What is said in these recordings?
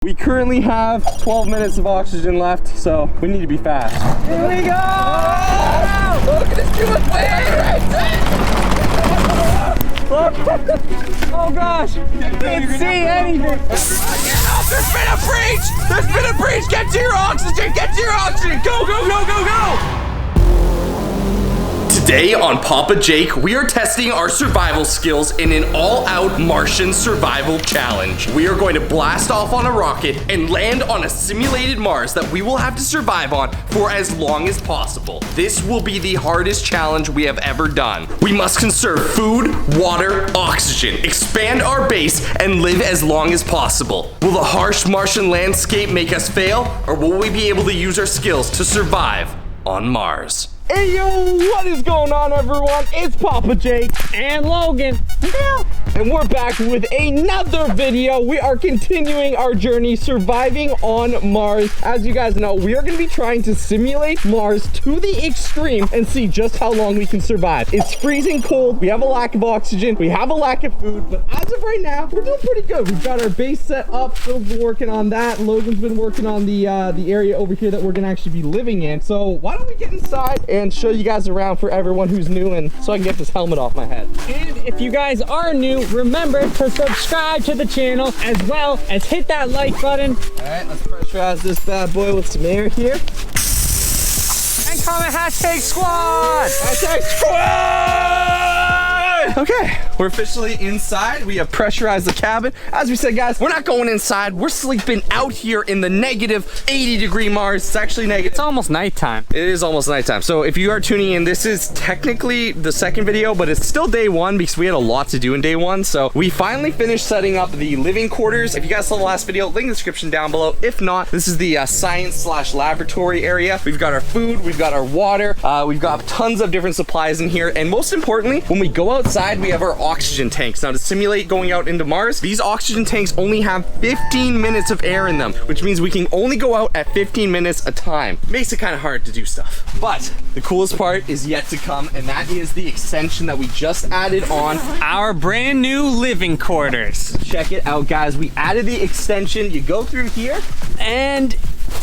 We currently have 12 minutes of oxygen left, so we need to be fast. Here we go! Oh, look at this dude Oh gosh, can't see anything. There's been a breach! There's been a breach! Get to your oxygen! Get to your oxygen! Go, go, go, go, go! Today on Papa Jake, we are testing our survival skills in an all-out Martian survival challenge. We are going to blast off on a rocket and land on a simulated Mars that we will have to survive on for as long as possible. This will be the hardest challenge we have ever done. We must conserve food, water, oxygen, expand our base, and live as long as possible. Will the harsh Martian landscape make us fail, or will we be able to use our skills to survive on Mars? Hey yo, what is going on everyone? It's Papa Jake and Logan. And we're back with another video. We are continuing our journey surviving on Mars. As you guys know, we are going to be trying to simulate Mars to the extreme and see just how long we can survive. It's freezing cold. We have a lack of oxygen. We have a lack of food. But as of right now, we're doing pretty good. We've got our base set up. Phil's been working on that. Logan's been working on the area over here that we're going to actually be living in. So why don't we get inside and show you guys around for everyone who's new, and so I can get this helmet off my head. And if you guys are new, remember to subscribe to the channel as well as hit that like button. All right, let's pressurize this bad boy with some air here. And comment #squad. #squad. Okay, we're officially inside. We have pressurized the cabin. As we said, guys, we're not going inside. We're sleeping out here in the negative 80-degree Mars. It's actually negative. It's almost nighttime. It is almost nighttime. So if you are tuning in, this is technically the second video, but it's still day one because we had a lot to do in day one. So we finally finished setting up the living quarters. If you guys saw the last video, link in the description down below. If not, this is the science/laboratory area. We've got our food, we've got our water, we've got tons of different supplies in here. And most importantly, when we go outside, we have our oxygen tanks. Now to simulate going out into Mars, these oxygen tanks only have 15 minutes of air in them, which means we can only go out at 15 minutes a time. Makes it kind of hard to do stuff. But the coolest part is yet to come, and that is the extension that we just added on our brand new living quarters. Check it out, guys. We added the extension. You go through here and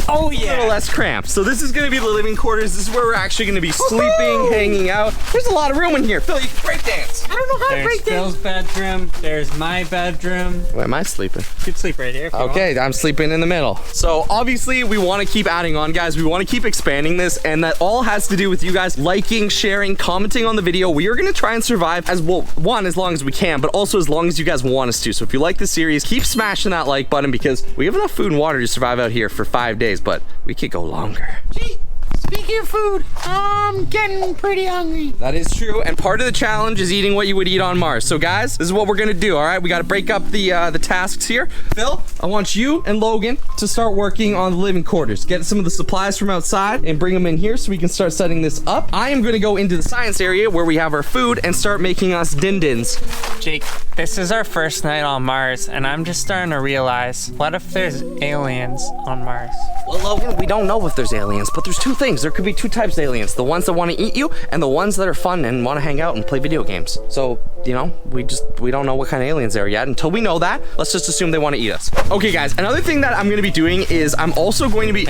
oh yeah, a little less cramped. So this is gonna be the living quarters. This is where we're actually gonna be sleeping, hanging out. There's a lot of room in here. Phil, you can break dance. I don't know how to break dance. There's Phil's bedroom. There's my bedroom. Where am I sleeping? You could sleep right here if you want. I'm sleeping in the middle. So obviously we want to keep adding on, guys. We want to keep expanding this, and that all has to do with you guys liking, sharing, commenting on the video. We are gonna try and survive as well, one, as long as we can, but also as long as you guys want us to. So if you like the series, keep smashing that like button because we have enough food and water to survive out here for 5 days, but we could go longer. Gee, speaking of food, I'm getting pretty hungry. That is true, and part of the challenge is eating what you would eat on Mars. So guys, this is what we're gonna do, all right? We gotta break up the tasks here. Phil, I want you and Logan to start working on the living quarters. Get some of the supplies from outside and bring them in here so we can start setting this up. I am gonna go into the science area where we have our food and start making us din-dins. Jake, this is our first night on Mars, and I'm just starting to realize, what if there's aliens on Mars? Well, Logan, we don't know if there's aliens, but there's two things. There could be two types of aliens. The ones that want to eat you and the ones that are fun and want to hang out and play video games. So, you know, we don't know what kind of aliens they are yet. Until we know that, let's just assume they want to eat us. Okay, guys, another thing that I'm going to be doing is I'm also going to be...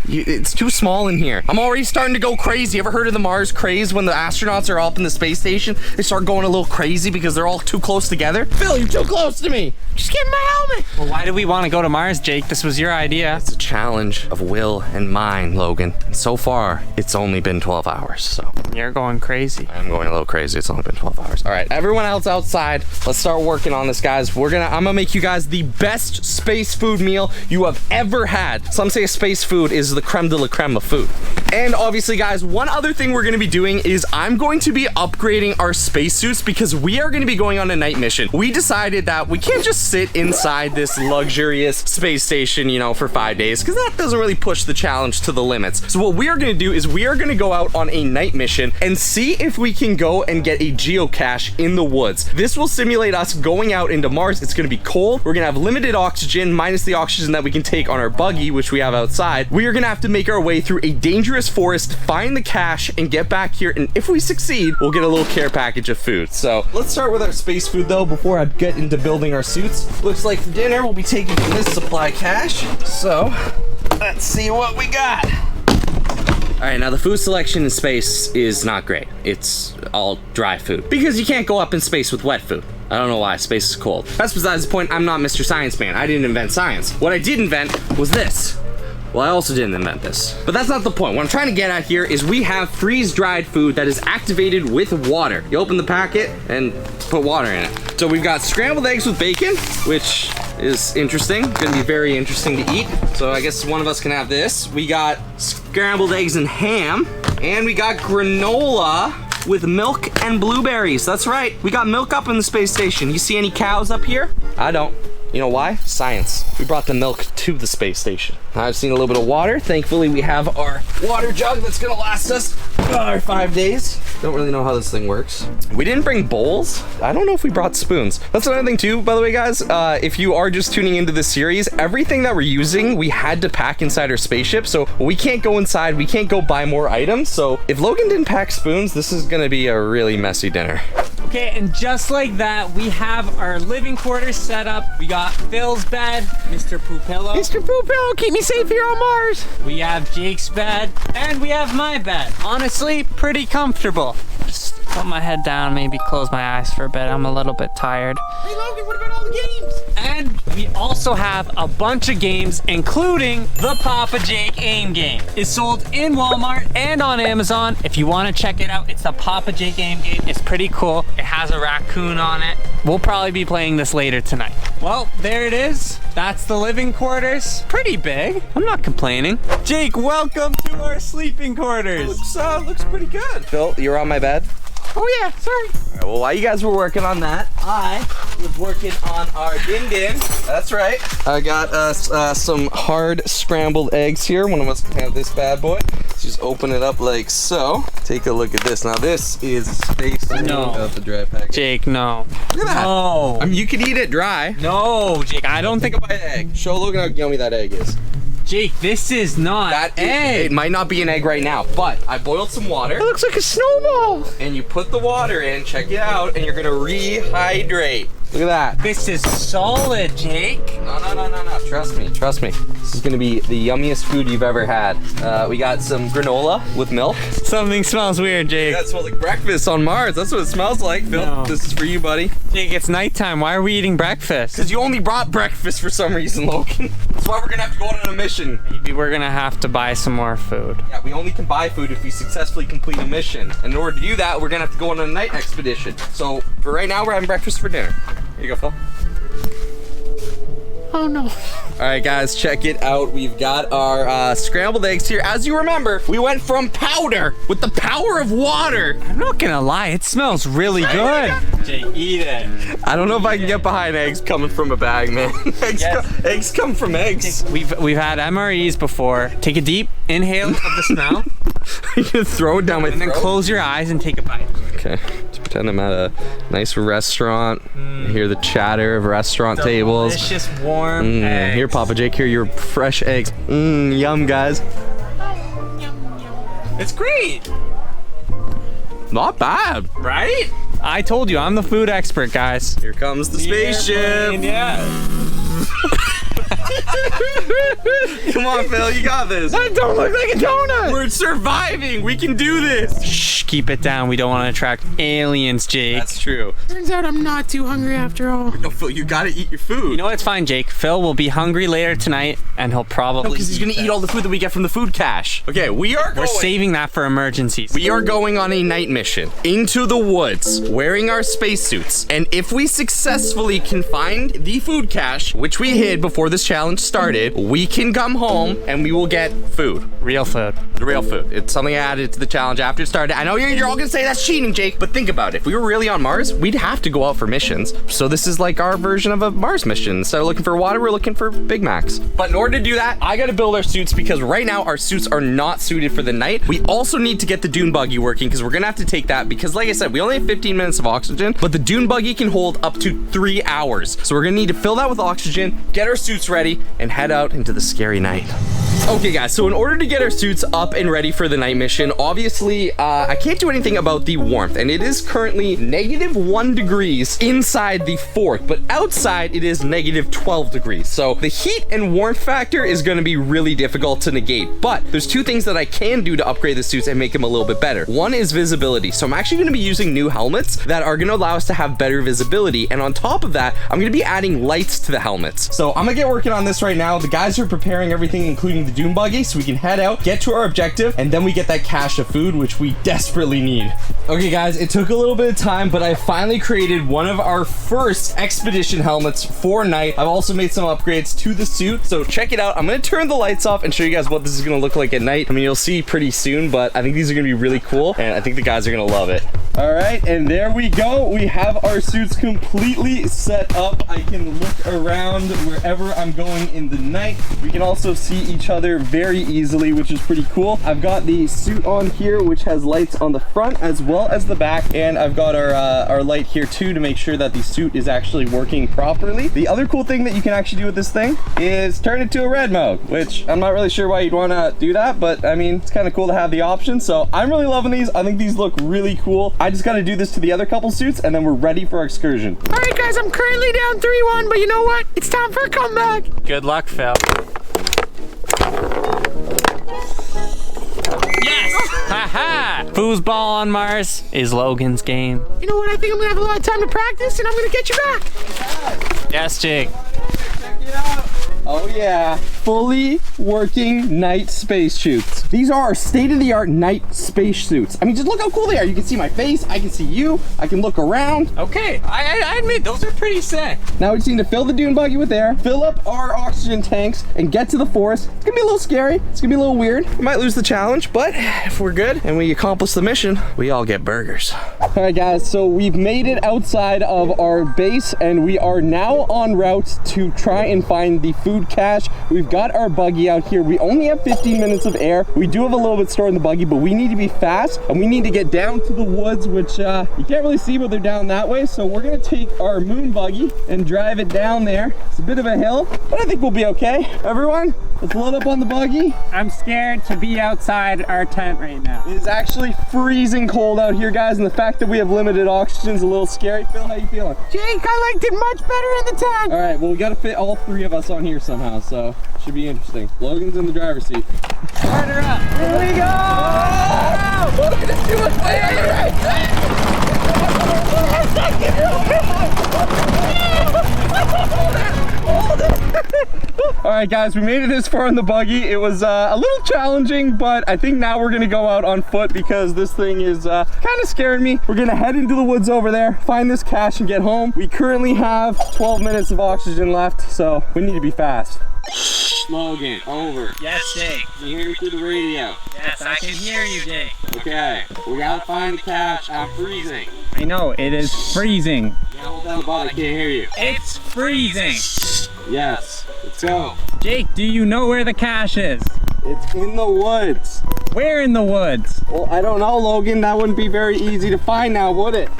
It's too small in here. I'm already starting to go crazy. Ever heard of the Mars craze? When the astronauts are up in the space station, they start going a little crazy because they're all too close together. Phil, you're too close to me. Just get my helmet. Well, why do we want to go to Mars, Jake? This was your idea. It's a challenge of will and mind, Logan. And so far, it's only been 12 hours, so. You're going crazy. I'm going a little crazy. It's only been 12 hours. All right, everyone else outside, let's start working on this, guys. I'm gonna make you guys the best space food meal you have ever had. Some say space food is the creme de la creme of food. And obviously, guys, one other thing we're gonna be doing is I'm going to be upgrading our spacesuits because we are gonna be going on a night mission. We decided that we can't just sit inside this luxurious space station, you know, for 5 days, because that doesn't really push the challenge to the limits. So what we are gonna do is we are gonna go out on a night mission and see if we can go and get a geocache in the woods. This will simulate us going out into Mars. It's gonna be cold. We're gonna have limited oxygen, minus the oxygen that we can take on our buggy, which we have outside. We are gonna gonna have to make our way through a dangerous forest, find the cache, and get back here. And if we succeed, we'll get a little care package of food. So let's start with our space food though before I get into building our suits. Looks like for dinner we'll be taking from this supply cache. So let's see what we got. All right, now the food selection in space is not great. It's all dry food because you can't go up in space with wet food. I don't know why, space is cold. That's besides the point. I'm not Mr. Science Man. I didn't invent science. What I did invent was this. Well, I also didn't invent this, but that's not the point. What I'm trying to get at here is we have freeze-dried food that is activated with water. You open the packet and put water in it. So we've got scrambled eggs with bacon, which is interesting. Gonna be very interesting to eat. So I guess one of us can have this. We got scrambled eggs and ham, and we got granola with milk and blueberries. That's right, we got milk up in the space station. You see any cows up here? I don't. You know why? Science. We brought the milk to the space station. I've seen a little bit of water. Thankfully, we have our water jug that's gonna last us our 5 days. Don't really know how this thing works. We didn't bring bowls. I don't know if we brought spoons. That's another thing too, by the way, guys. If you are just tuning into this series, everything that we're using, we had to pack inside our spaceship. So we can't go inside. We can't go buy more items. So if Logan didn't pack spoons, this is gonna be a really messy dinner. Okay, and just like that, we have our living quarters set up. We got Phil's bed, Mr. Poopillo. Mr. Poopillo, keep me safe here on Mars. We have Jake's bed, and we have my bed. Honestly, pretty comfortable. Just put my head down, maybe close my eyes for a bit. I'm a little bit tired. Hey Logan, what about all the games? And we also have a bunch of games, including the Papa Jake AIM game. It's sold in Walmart and on Amazon. If you want to check it out, it's the Papa Jake AIM game. It's pretty cool. It has a raccoon on it. We'll probably be playing this later tonight. Well, there it is. That's the living quarters. Pretty big. I'm not complaining. Jake, welcome to our sleeping quarters. Looks pretty good. Phil, you're on my bed? Oh yeah, sorry. All right, well, while you guys were working on that, I was working on our din din. That's right. I got us some hard scrambled eggs here. One of us can have this bad boy. Let's just open it up like so. Take a look at this. Now this is space out the dry package. Jake, no. Look at that. No. I mean, you can eat it dry. No, Jake, I don't think Think about an egg. Show Logan how yummy that egg is. Jake, this is not egg. It might not be an egg right now, but I boiled some water. It looks like a snowball. And you put the water in, check it out, and you're gonna rehydrate. Look at that. This is solid, Jake. No. Trust me. This is gonna be the yummiest food you've ever had. We got some granola with milk. Something smells weird, Jake. That smells like breakfast on Mars. That's what it smells like, Phil. No. This is for you, buddy. Jake, it's nighttime. Why are we eating breakfast? Because you only brought breakfast for some reason, Logan. That's why we're gonna have to go on a mission. Maybe we're gonna have to buy some more food. Yeah, we only can buy food if we successfully complete a mission. And in order to do that, we're gonna have to go on a night expedition. So for right now, we're having breakfast for dinner. Here you go, Phil. Oh no. All right, guys, check it out. We've got our scrambled eggs here. As you remember, we went from powder with the power of water. I'm not gonna lie, it smells really good. Jake, eat it. I don't know if I can get behind eggs coming from a bag, man. Eggs come from eggs. We've had MREs before. Take a deep inhale of the smell, You can throw it down my and then throat. close your eyes and take a bite. Okay, just pretend I'm at a nice restaurant. Hear the chatter of restaurant tables. Delicious warm eggs. Here, Papa Jake, here are your fresh eggs. Yum, guys. It's great, Not bad. right? I told you, I'm the food expert, guys. Here comes the spaceship. Yeah. Come on, Phil, you got this. That don't look like a donut. We're surviving. We can do this. Shh, keep it down. We don't want to attract aliens, Jake. That's true. Turns out I'm not too hungry after all. No, Phil, you gotta eat your food. You know it's fine, Jake. Phil will be hungry later tonight, and he'll probably. because he's gonna eat all the food that we get from the food cache. Okay, We're saving that for emergencies. We are going on a night mission into the woods, wearing our spacesuits. And if we successfully can find the food cache, which we hid before this challenge started, we can come home and we will get food. Real food. The real food. It's something I added to the challenge after it started. I know you're all gonna say that's cheating, Jake, but think about it. If we were really on Mars, we'd have to go out for missions. So this is like our version of a Mars mission. Instead of looking for water, we're looking for Big Macs. But in order to do that, I gotta build our suits because right now our suits are not suited for the night. We also need to get the dune buggy working because we're gonna have to take that because like I said, we only have 15 minutes of oxygen, but the dune buggy can hold up to 3 hours. So we're gonna need to fill that with oxygen, get our suits ready, and head out into the scary night. Okay guys, so in order to get our suits up and ready for the night mission, obviously I can't do anything about the warmth, and it is currently -1 degrees inside the fort, but outside it is -12 degrees. So the heat and warmth factor is going to be really difficult to negate, but there's two things that I can do to upgrade the suits and make them a little bit better. One is visibility. So I'm actually going to be using new helmets that are going to allow us to have better visibility, and on top of that, I'm going to be adding lights to the helmets. So I'm going to get working on this right now. The guys are preparing everything, including the dune buggy, so we can head out, get to our objective, and then we get that cache of food, which we desperately need. Okay guys, it took a little bit of time, but I finally created one of our first expedition helmets for night. I've also made some upgrades to the suit, so check it out. I'm going to turn the lights off and show you guys what this is going to look like at night. I mean, you'll see pretty soon, but I think these are going to be really cool, and I think the guys are going to love it. All right, and there we go. We have our suits completely set up. I can look around wherever I'm going in the night. We can also see each other very easily, which is pretty cool. I've got the suit on here, which has lights on the front as well as the back, and I've got our light here too to make sure that the suit is actually working properly. The other cool thing that you can actually do with this thing is turn it to a red mode, which I'm not really sure why you'd want to do that, but I mean, it's kind of cool to have the option. So I'm really loving these. I think these look really cool. I just got to do this to the other couple suits, and then we're ready for our excursion. All right, guys, I'm currently down 3-1, but you know what? It's time for a comeback. Good luck, Phil. Yes! Haha! Foosball on Mars is Logan's game. You know what? I think I'm gonna have a lot of time to practice, and I'm gonna get you back. Yes, Jake. Check it out. Oh yeah, fully working night space suits. These are our state-of-the-art night space suits. I mean, just look how cool they are. You can see my face, I can see you, I can look around. Okay, I admit those are pretty sick. Now we just need to fill the dune buggy with air, fill up our oxygen tanks, and get to the forest. It's gonna be a little scary, it's gonna be a little weird. We might lose the challenge, but if we're good and we accomplish the mission, we all get burgers. All right guys, so we've made it outside of our base, and we are now en route to try and find the food cache. We've got our buggy out here. We only have 15 minutes of air. We do have a little bit stored in the buggy, but we need to be fast, and we need to get down to the woods, which you can't really see, but they're down that way. So we're gonna take our moon buggy and drive it down there. It's a bit of a hill, but I think we'll be okay. Everyone, let's load up on the buggy. I'm scared to be outside our tent right now. It is actually freezing cold out here, guys, and the fact that we have limited oxygen is a little scary. Phil, how you feeling? Jake, I liked it much better in the tent. All right, well, we got to fit all three of us on here somehow, so should be interesting. Logan's in the driver's seat. Start her up. Here we go! Oh! Look at this, doing All right, guys, we made it this far in the buggy. It was a little challenging, but I think now we're gonna go out on foot because this thing is kind of scaring me. We're gonna head into the woods over there, find this cache, and get home. We currently have 12 minutes of oxygen left, so we need to be fast. Logan, over. Yes, Jake. Can you hear me through the radio? Yes, I can hear you, Jake. Okay, we gotta find the cache. I'm freezing. I know, it is freezing. Yeah, hold down the bottom, I can't hear you. It's freezing. Yes, let's go. Jake, do you know where the cache is? It's in the woods. Where in the woods? Well, I don't know, Logan. That wouldn't be very easy to find now, would it?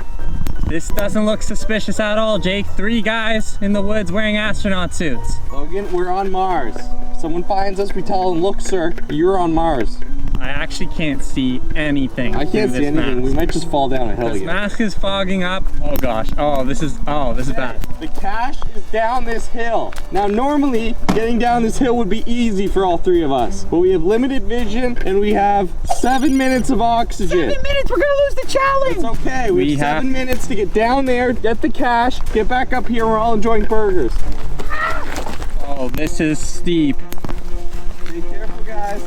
This doesn't look suspicious at all, Jake. 3 guys in the woods wearing astronaut suits. Logan, we're on Mars. If someone finds us, we tell them, look, sir, you're on Mars. I actually can't see anything. I can't see anything. We might just fall down a hill This again. mask is fogging up. Oh gosh. Oh, this is bad. The cache is down this hill. Now, normally, getting down this hill would be easy for all 3 of us. But we have limited vision, and we have 7 minutes of oxygen. 7 minutes, we're gonna lose the challenge. It's okay. We have 7 minutes to get down there, get the cache, get back up here. We're all enjoying burgers. Oh, this is steep. Be careful, guys.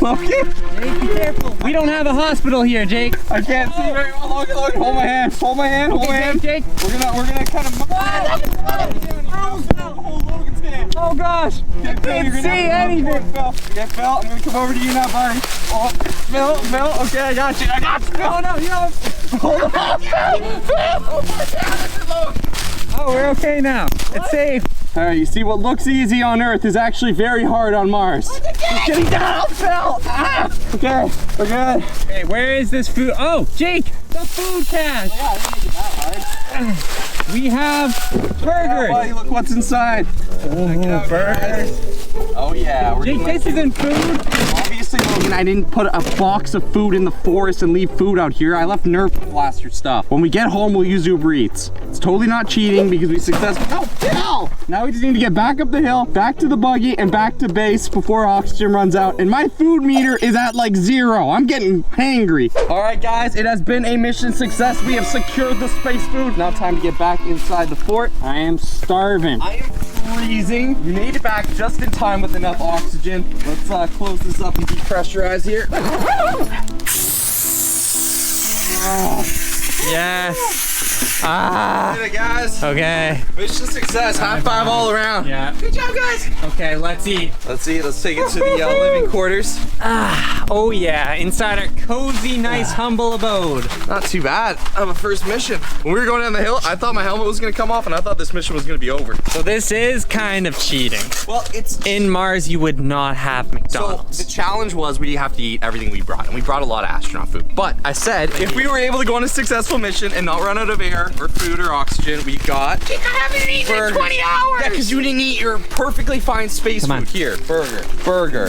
Logan! Jake, be careful. We don't have a hospital here, Jake. I can't see very well. Logan, hold my hand. Hold my hand. Hold my hand. Jake. We're gonna kind of. Hold Logan's hand. Oh gosh. Okay, Phil, can't you're gonna see have to go anything. for it, Phil. Okay, Phil, I'm gonna come over to you now, buddy. Oh, Phil. Okay, I got you. Oh no, you know. Hold on, Phil. Oh my God. Oh, we're okay now. It's safe. All right, you see what looks easy on Earth is actually very hard on Mars. Just getting down, Phil. Ah. Okay, we're good. Okay, where is this food? Oh, Jake, the food cache. Yeah, I didn't make it that hard. we have burgers. Buddy, look what's inside. Oh, burgers. Oh yeah. We're Jake, this isn't food. Obviously, Logan, I didn't put a box of food in the forest and leave food out here. I left nerf blaster stuff. When we get home, we'll use Uber Eats. It's totally not cheating because we successfully. Oh, hell! Now we just need to get back up the hill, back to the buggy, and back to base before oxygen runs out. And my food meter is at like 0. I'm getting hangry. All right, guys, it has been a mission success. We have secured the space food. Now time to get back inside the fort. I am starving. I am freezing. We made it back just in time with enough oxygen. Let's close this up and depressurize here. Yes. Ah. Did it, guys. Okay. Mission success. High five all around. Yeah. Good job, guys. Okay, let's eat. Let's see. Let's take it to the living quarters. Ah. Oh yeah. Inside our cozy, nice, humble abode. Not too bad of a first mission. When we were going down the hill, I thought my helmet was gonna come off, and I thought this mission was gonna be over. So this is kind of cheating. Well, it's In Mars, you would not have McDonald's. So the challenge was we have to eat everything we brought, and we brought a lot of astronaut food. But I said if we were able to go on a successful mission and not run out of air or food or oxygen, we got. I haven't eaten in 20 hours. Yeah, because you didn't eat your perfectly fine space Come on. food. Here, burger.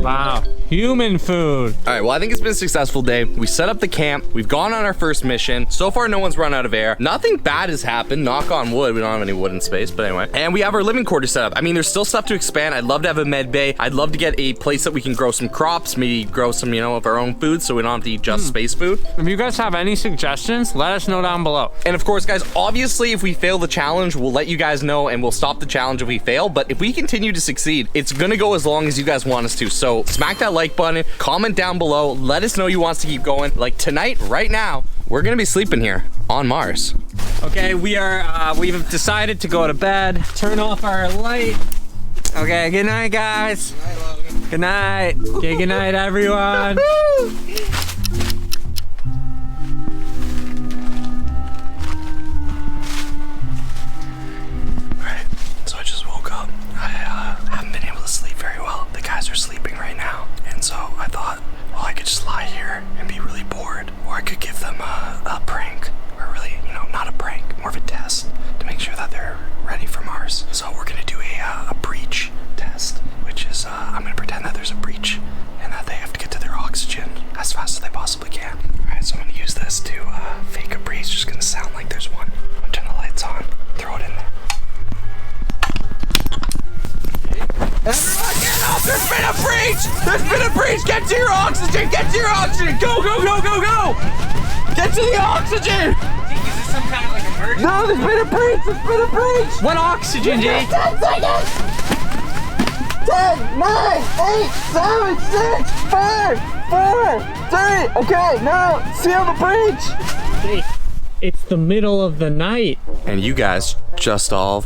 Wow. Human food. All right, well, I think it's been a successful day. We set up the camp. We've gone on our first mission. So far, no one's run out of air. Nothing bad has happened. Knock on wood. We don't have any wood in space, but anyway. And we have our living quarters set up. I mean, there's still stuff to expand. I'd love to have a med bay. I'd love to get a place that we can grow some crops, maybe grow some, of our own food so we don't have to eat just space food. If you guys have any suggestions, let us know down below. And of course, guys, obviously, if we fail the challenge, we'll let you guys know and we'll stop the challenge if we fail. But if we continue to succeed, it's gonna go as long as you guys want us to. So smack that like button, comment down below, let us know you want us to keep going. Like tonight, right now, we're gonna be sleeping here on Mars. Okay, we've decided to go to bed, turn off our light. Okay, good night, guys. Good night, Logan. Good night. Okay, good night, everyone. Alright, so I just woke up. I haven't been able to sleep very well. The guys are sleeping right now. And so I thought, well, I could just lie here and be really bored. Or I could give them a prank. Or really, not a prank, more of a test to make sure that they're ready for Mars. So we're gonna do a breach test, which is I'm gonna pretend that there's a breach and that they have to get to their oxygen as fast as they possibly can. Alright, so I'm gonna use this to fake a breach. Just gonna sound like there's one. I'm gonna turn the lights on, throw it in there. Everyone get up! There's been a breach! There's been a breach! Get to your oxygen! Get to your oxygen! Go, go, go, go, go! Get to the oxygen! Is this some kind of like emergency? No, there's been a breach! There's been a breach! What oxygen, Jake? 10 seconds! 10, 9, 8, 7, 6, 5, 4, 3. Okay, now seal the breach! Jake, it's the middle of the night. And you guys just all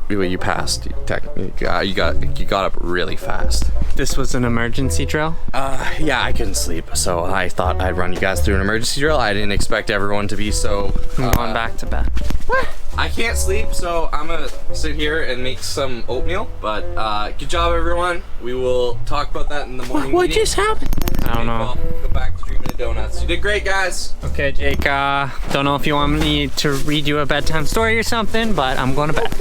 you passed. You got up really fast. This was an emergency drill? Yeah, I couldn't sleep, so I thought I'd run you guys through an emergency drill. I didn't expect everyone to be so. I'm going back to bed. I can't sleep, so I'm gonna sit here and make some oatmeal. But good job, everyone. We will talk about that in the morning. What meeting. just happened? I don't know. Well, go back to dreaming of donuts. You did great, guys. Okay, Jake, don't know if you want me to read you a bedtime story or something, but I'm going to bed.